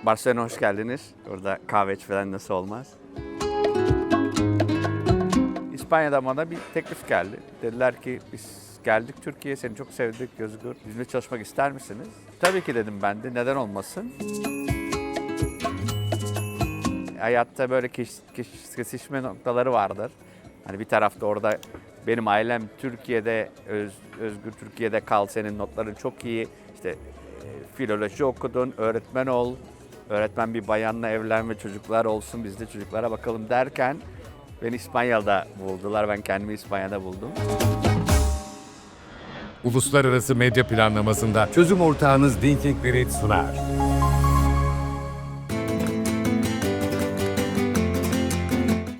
Barcelona'ya hoş geldiniz. Orada kahve falan nasıl olmaz. İspanya'dan bana bir teklif geldi. Dediler ki biz geldik Türkiye'ye, seni çok sevdik Özgür. Bizimle çalışmak ister misiniz? Tabii ki dedim ben de, neden olmasın? Hayatta böyle kesişme noktaları vardır. Hani bir tarafta orada benim ailem Türkiye'de, Özgür Türkiye'de kal, senin notların çok iyi. İşte filoloji okudun, öğretmen ol. Öğretmen bir bayanla evlen ve çocuklar olsun, biz de çocuklara bakalım derken beni İspanya'da buldular. Ben kendimi İspanya'da buldum. Uluslararası medya planlamasında çözüm ortağınız Thinking Grid sunar.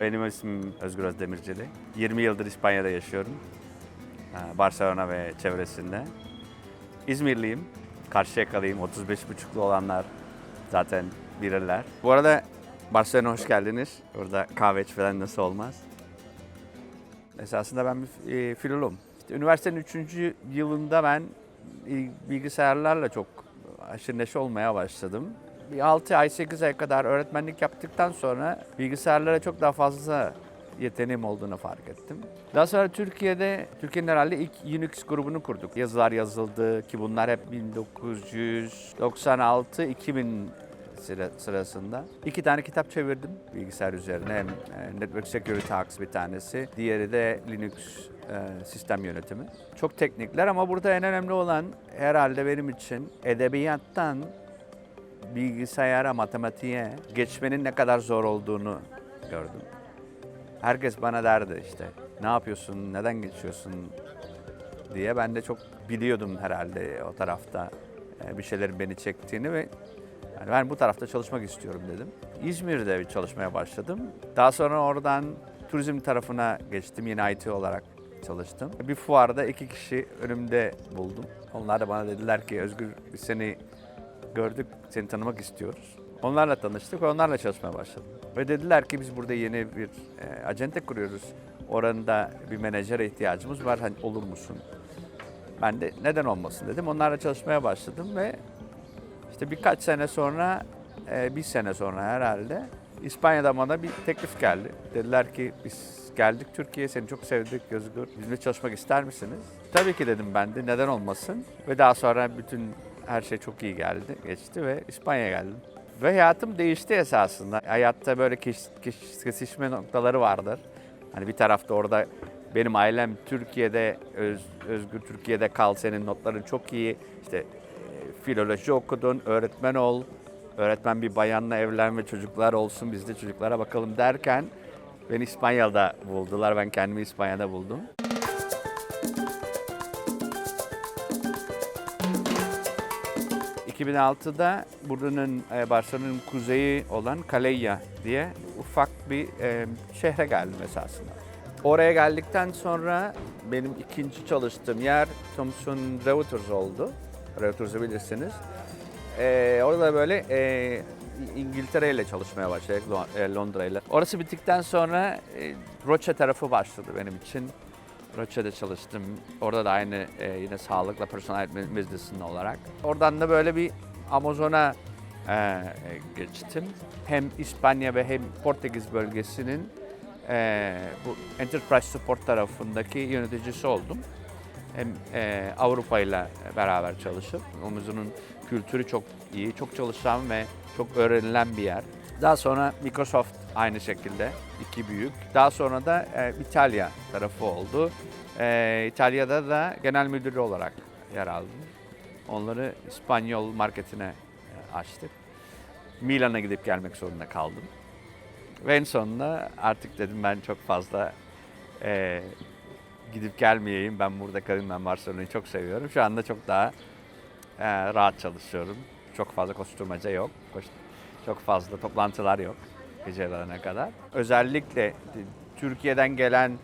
Benim ismim Özgür Özdemircili. 20 yıldır İspanya'da yaşıyorum. Barcelona ve çevresinde. İzmirliyim. Karşıyaka'lıyım. 35,5'lu olanlar zaten bilirler. Bu arada Barcelona'ya hoş geldiniz. Orada kahve falan nasıl olmaz. Esasında ben bir filologum. İşte üniversitenin 3. yılında ben bilgisayarlarla çok aşırı neşe olmaya başladım. Bir 6 ay 8 ay kadar öğretmenlik yaptıktan sonra bilgisayarlara çok daha fazla yeteneğim olduğunu fark ettim. Daha sonra Türkiye'nin herhalde ilk Unix grubunu kurduk. Yazılar yazıldı ki bunlar hep 1996-2000 sırasında. 2 tane kitap çevirdim bilgisayar üzerine. Hem Network Security Hacks bir tanesi, diğeri de Linux sistem yönetimi. Çok teknikler ama burada en önemli olan herhalde benim için edebiyattan bilgisayara, matematiğe geçmenin ne kadar zor olduğunu gördüm. Herkes bana derdi işte, ne yapıyorsun, neden geçiyorsun diye. Ben de çok biliyordum herhalde o tarafta bir şeylerin beni çektiğini ve yani ben bu tarafta çalışmak istiyorum dedim. İzmir'de bir çalışmaya başladım. Daha sonra oradan turizm tarafına geçtim. Yine IT olarak çalıştım. Bir fuarda 2 kişi önümde buldum. Onlar da bana dediler ki Özgür, biz seni gördük, seni tanımak istiyoruz. Onlarla tanıştık ve onlarla çalışmaya başladım. Ve dediler ki biz burada yeni bir acente kuruyoruz. Oranda bir menajere ihtiyacımız var, hani olur musun? Ben de neden olmasın dedim. Onlarla çalışmaya başladım ve işte birkaç sene sonra, bir sene sonra herhalde İspanya'dan bana bir teklif geldi. Dediler ki biz geldik Türkiye'ye, seni çok sevdik Özgür. Bizimle çalışmak ister misiniz? Tabii ki dedim ben de, neden olmasın? Ve daha sonra her şey çok iyi geçti ve İspanya'ya geldim. Ve hayatım değişti esasında. Hayatta böyle kesişme noktaları vardır. Hani bir tarafta orada benim ailem Türkiye'de, Özgür Türkiye'de kal, senin notların çok iyi. İşte filoloji okudun, öğretmen ol. Öğretmen bir bayanla evlen ve çocuklar olsun, biz de çocuklara bakalım derken beni İspanya'da buldular. Ben kendimi İspanya'da buldum. ...2006'da buranın Barcelona'nın kuzeyi olan Calella diye ufak bir şehre geldim esasında. Oraya geldikten sonra benim ikinci çalıştığım yer Thomson Reuters oldu. Reuters'ı bilirsiniz. Orada böyle İngiltere ile çalışmaya başladık, Londra ile. Orası bittikten sonra Roche tarafı başladı benim için. Roche'de çalıştım. Orada da aynı yine sağlıkla personal medicine olarak. Oradan da böyle bir Amazon'a geçtim. Hem İspanya ve hem Portekiz bölgesinin bu Enterprise Support tarafındaki yöneticisi oldum. Hem Avrupa ile beraber çalışıp, Amazon'un kültürü çok iyi, çok çalışan ve çok öğrenilen bir yer. Daha sonra Microsoft aynı şekilde, 2 büyük. Daha sonra da İtalya tarafı oldu. İtalya'da da genel müdürü olarak yer aldım. Onları İspanyol marketine açtık. Milan'a gidip gelmek zorunda kaldım. Ve en sonunda artık dedim ben çok fazla gidip gelmeyeyim, ben burada kalayım, ben Barcelona'yı çok seviyorum. Şu anda çok daha rahat çalışıyorum. Çok fazla koşturmaca yok. Çok fazla toplantılar yok gecelerine kadar. Özellikle Türkiye'den gelen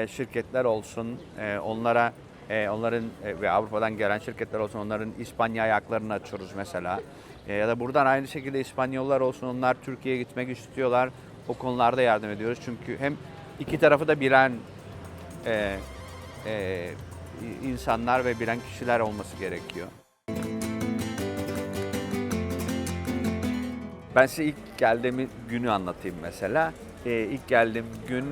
şirketler olsun, onların ve Avrupa'dan gelen şirketler olsun, onların İspanya ayaklarını açıyoruz mesela. Ya da buradan aynı şekilde İspanyollar olsun, onlar Türkiye'ye gitmek istiyorlar. O konularda yardım ediyoruz. Çünkü hem iki tarafı da bilen insanlar ve bilen kişiler olması gerekiyor. Ben size ilk geldiğim günü anlatayım mesela. İlk geldiğim gün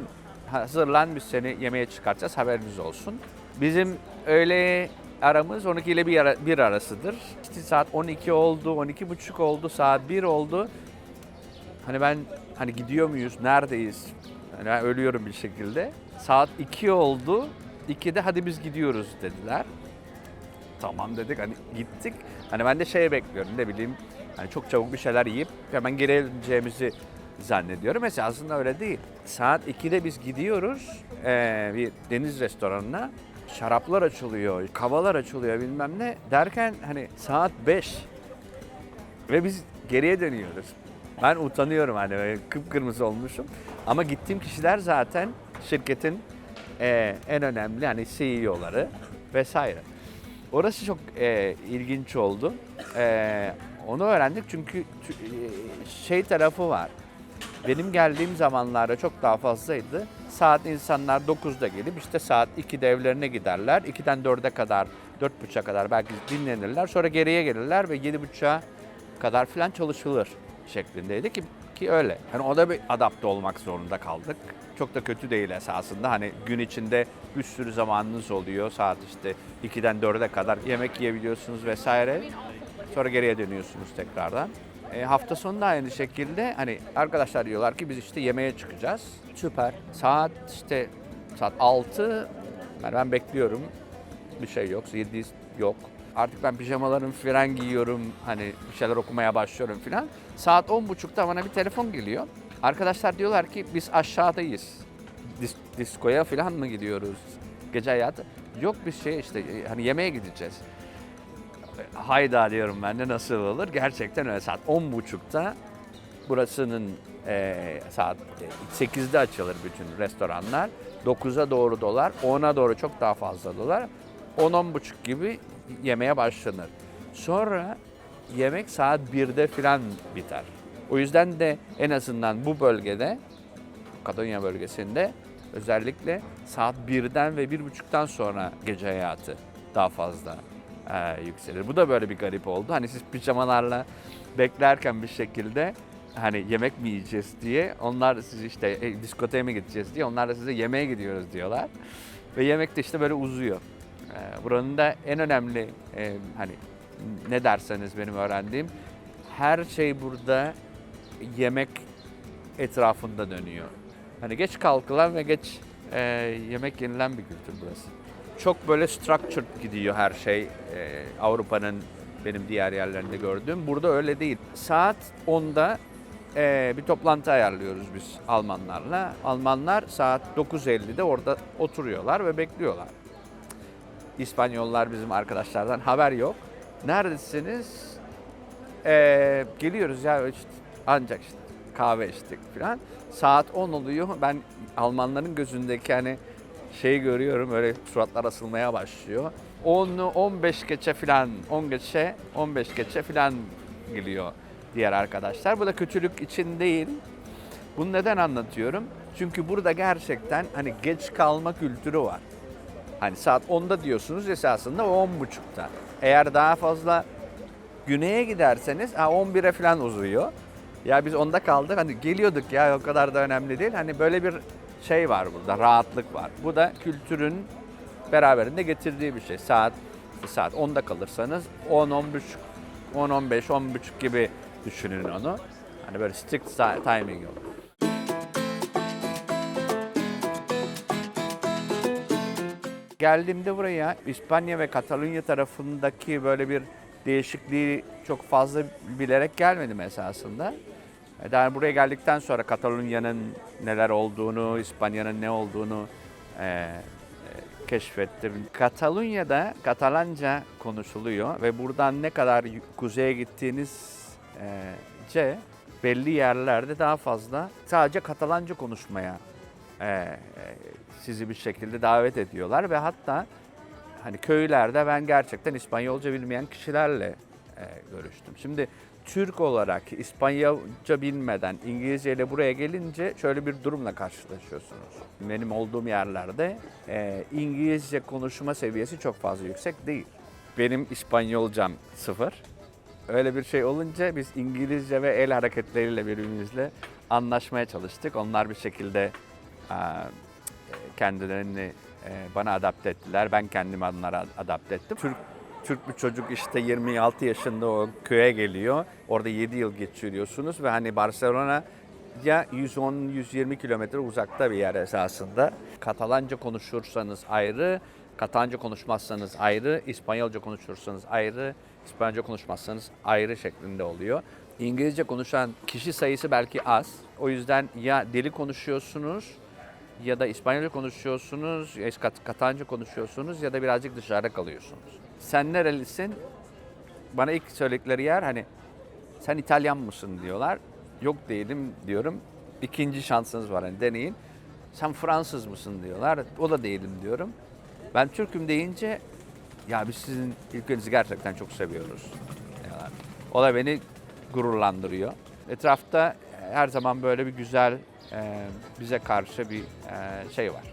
hazırlan biz seni yemeğe çıkartacağız haberiniz olsun. Bizim öğle aramız 12 ile 1 arasıdır. İşte saat 12 oldu, 12.30 oldu, saat 1 oldu. Hani ben gidiyor muyuz, neredeyiz? Hani ben ölüyorum bir şekilde. Saat 2 oldu, 2'de hadi biz gidiyoruz dediler. Tamam dedik hani gittik. Hani ben de bekliyorum ne bileyim. Hani çok çabuk bir şeyler yiyip hemen geri geleceğimizi zannediyorum. Mesela aslında öyle değil. Saat 2'de biz gidiyoruz bir deniz restoranına. Şaraplar açılıyor, kavalar açılıyor bilmem ne derken hani saat 5 ve biz geriye dönüyoruz. Ben utanıyorum hani böyle kıpkırmızı olmuşum. Ama gittiğim kişiler zaten şirketin en önemli hani CEO'ları vesaire. Orası çok ilginç oldu. Onu öğrendik çünkü tarafı var. Benim geldiğim zamanlarda çok daha fazlaydı. Saat insanlar 9'da gelip işte saat 2'de evlerine giderler. 2'den 4'e kadar, 4.30'a kadar belki dinlenirler. Sonra geriye gelirler ve 7.30'a kadar falan çalışılır şeklindeydi ki öyle. Yani o da bir adapte olmak zorunda kaldık. Çok da kötü değil esasında. Hani gün içinde bir sürü zamanınız oluyor. Saat işte 2'den 4'e kadar yemek yiyebiliyorsunuz vesaire. Sonra geriye dönüyorsunuz tekrardan. Hafta sonu da aynı şekilde hani arkadaşlar diyorlar ki biz işte yemeğe çıkacağız. Süper. Saat 6. Yani ben bekliyorum. Bir şey yok. 7 yok. Artık ben pijamalarımı falan giyiyorum. Hani bir şeyler okumaya başlıyorum falan. Saat 10.30'da bana bir telefon geliyor. Arkadaşlar diyorlar ki biz aşağıdayız. Diskoya falan mı gidiyoruz? Gece hayatı. Yok biz işte hani yemeğe gideceğiz. Hayda diyorum ben de nasıl olur? Gerçekten öyle saat 10.30'da burasının saat 8'de açılır bütün restoranlar. 9'a doğru dolar, 10'a doğru çok daha fazla dolar. 10-10.30 gibi yemeğe başlanır. Sonra yemek saat 1'de falan biter. O yüzden de en azından bu bölgede, Katalunya bölgesinde özellikle saat 1'den ve 1.30'dan sonra gece hayatı daha fazla yükselir. Bu da böyle bir garip oldu. Hani siz pijamalarla beklerken bir şekilde hani yemek mi yiyeceğiz diye, onlar siz işte diskoteye mi gideceğiz diye, onlar da size yemeğe gidiyoruz diyorlar. Ve yemek de işte böyle uzuyor. Buranın da en önemli hani ne derseniz benim öğrendiğim her şey burada yemek etrafında dönüyor. Hani geç kalkılan ve geç yemek yenilen bir kültür burası. Çok böyle structured gidiyor her şey. Avrupa'nın benim diğer yerlerinde gördüğüm. Burada öyle değil. Saat 10'da bir toplantı ayarlıyoruz biz Almanlarla. Almanlar saat 9.50'de orada oturuyorlar ve bekliyorlar. İspanyollar bizim arkadaşlardan haber yok. Neredesiniz? Geliyoruz ya işte, ancak işte kahve içtik falan. Saat 10 oluyor. Ben Almanların gözündeki hani görüyorum, öyle suratlar asılmaya başlıyor. 10'u 15 geçe falan, 10 geçe, 15 geçe falan geliyor diğer arkadaşlar. Bu da kötülük için değil. Bunu neden anlatıyorum? Çünkü burada gerçekten hani geç kalma kültürü var. Hani saat 10'da diyorsunuz esasında o 10.30'da. Eğer daha fazla güneye giderseniz 11'e falan uzuyor. Ya biz 10'da kaldık hani geliyorduk ya o kadar da önemli değil. Hani böyle bir var burada, rahatlık var. Bu da kültürün beraberinde getirdiği bir şey. Saat 10'da kalırsanız 10, 10.30, 10, 15, 10.30 gibi düşünün onu. Hani böyle strict timing olur. Geldiğimde buraya İspanya ve Katalunya tarafındaki böyle bir değişikliği çok fazla bilerek gelmedim esasında. Yani buraya geldikten sonra Katalunya'nın neler olduğunu, İspanya'nın ne olduğunu keşfettim. Katalunya'da Katalanca konuşuluyor ve buradan ne kadar kuzeye gittiğinizce belli yerlerde daha fazla sadece Katalanca konuşmaya sizi bir şekilde davet ediyorlar ve hatta hani köylerde ben gerçekten İspanyolca bilmeyen kişilerle görüştüm. Şimdi Türk olarak İspanyolca bilmeden İngilizce ile buraya gelince şöyle bir durumla karşılaşıyorsunuz. Benim olduğum yerlerde İngilizce konuşma seviyesi çok fazla yüksek değil. Benim İspanyolcam 0. öyle bir şey olunca biz İngilizce ve el hareketleriyle birbirimizle anlaşmaya çalıştık. Onlar bir şekilde kendilerini bana adapte ettiler. Ben kendimi onlara adapte ettim. Türk bir çocuk işte 26 yaşında o köye geliyor. Orada 7 yıl geçiriyorsunuz ve hani Barcelona ya 110-120 kilometre uzakta bir yer esasında. Katalanca konuşursanız ayrı, Katalonca konuşmazsanız ayrı, İspanyolca konuşursanız ayrı, İspanyolca konuşmazsanız ayrı şeklinde oluyor. İngilizce konuşan kişi sayısı belki az. O yüzden ya deli konuşuyorsunuz ya da İspanyolca konuşuyorsunuz, ya Katalonca konuşuyorsunuz ya da birazcık dışarıda kalıyorsunuz. Sen nerelisin? Bana ilk söyledikleri yer hani sen İtalyan mısın diyorlar. Yok değilim diyorum. İkinci şansınız var hani deneyin. Sen Fransız mısın diyorlar. O da değilim diyorum. Ben Türk'üm deyince ya biz sizin ülkenizi gerçekten çok seviyoruz diyorlar. O da beni gururlandırıyor. Etrafta her zaman böyle bir güzel bize karşı bir şey var.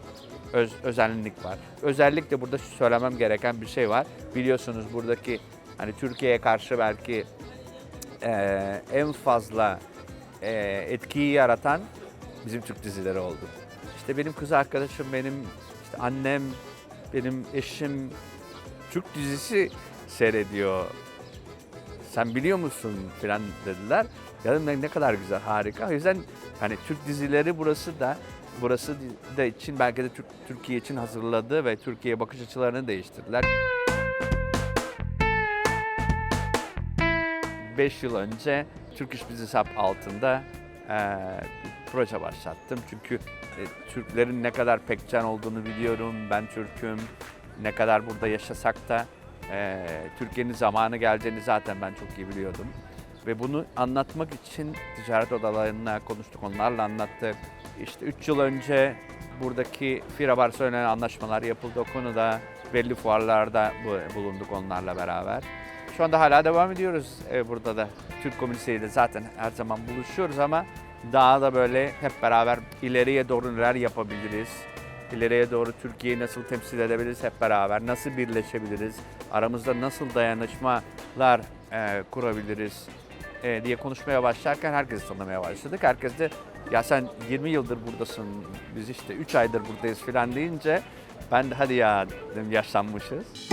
Özenlik var. Özellikle burada söylemem gereken bir şey var. Biliyorsunuz buradaki hani Türkiye'ye karşı belki en fazla etkiyi yaratan bizim Türk dizileri oldu. İşte benim kız arkadaşım, benim işte annem, benim eşim Türk dizisi seyrediyor. Sen biliyor musun filan dediler. Ya dedim ne kadar güzel, harika. O yüzden hani Türk dizileri burası da için belki de Türkiye için hazırladı ve Türkiye'ye bakış açılarını değiştirdiler. 5 yıl önce Turkish Business Hub altında bir proje başlattım. Çünkü Türklerin ne kadar pekcan olduğunu biliyorum. Ben Türk'üm. Ne kadar burada yaşasak da Türkiye'nin zamanı geleceğini zaten ben çok iyi biliyordum. Ve bunu anlatmak için ticaret odalarına konuştuk, onlarla anlattık. İşte 3 yıl önce buradaki FIRA Barcelona anlaşmalar yapıldı o konuda. Belli fuarlarda bulunduk onlarla beraber. Şu anda hala devam ediyoruz burada da. Türk komünitesiyle zaten her zaman buluşuyoruz ama daha da böyle hep beraber ileriye doğru neler yapabiliriz? İleriye doğru Türkiye'yi nasıl temsil edebiliriz hep beraber? Nasıl birleşebiliriz? Aramızda nasıl dayanışmalar kurabiliriz? Diye konuşmaya başlarken herkesi tanımaya başladık. Herkes de ya sen 20 yıldır buradasın, biz işte 3 aydır buradayız falan deyince ben de hadi ya dedim yaşlanmışız.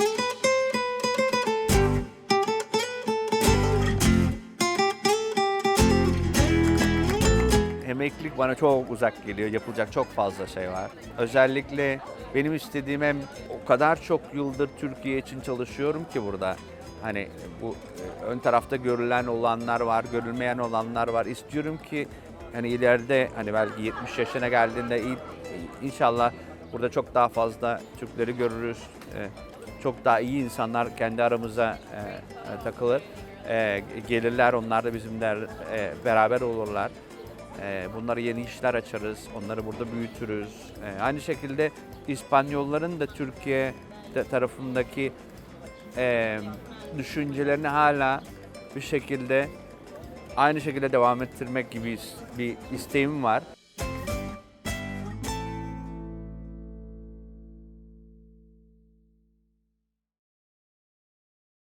Emeklilik bana çok uzak geliyor. Yapılacak çok fazla şey var. Özellikle benim istediğim hem o kadar çok yıldır Türkiye için çalışıyorum ki burada. Hani bu ön tarafta görülen olanlar var, görülmeyen olanlar var. İstiyorum ki hani ileride hani belki 70 yaşına geldiğinde inşallah burada çok daha fazla Türkleri görürüz. Çok daha iyi insanlar kendi aramıza takılır. Gelirler, onlar da bizimle beraber olurlar. Bunlara yeni işler açarız, onları burada büyütürüz. Aynı şekilde İspanyolların da Türkiye tarafındaki düşüncelerini hala bir şekilde aynı şekilde devam ettirmek gibi bir isteğim var.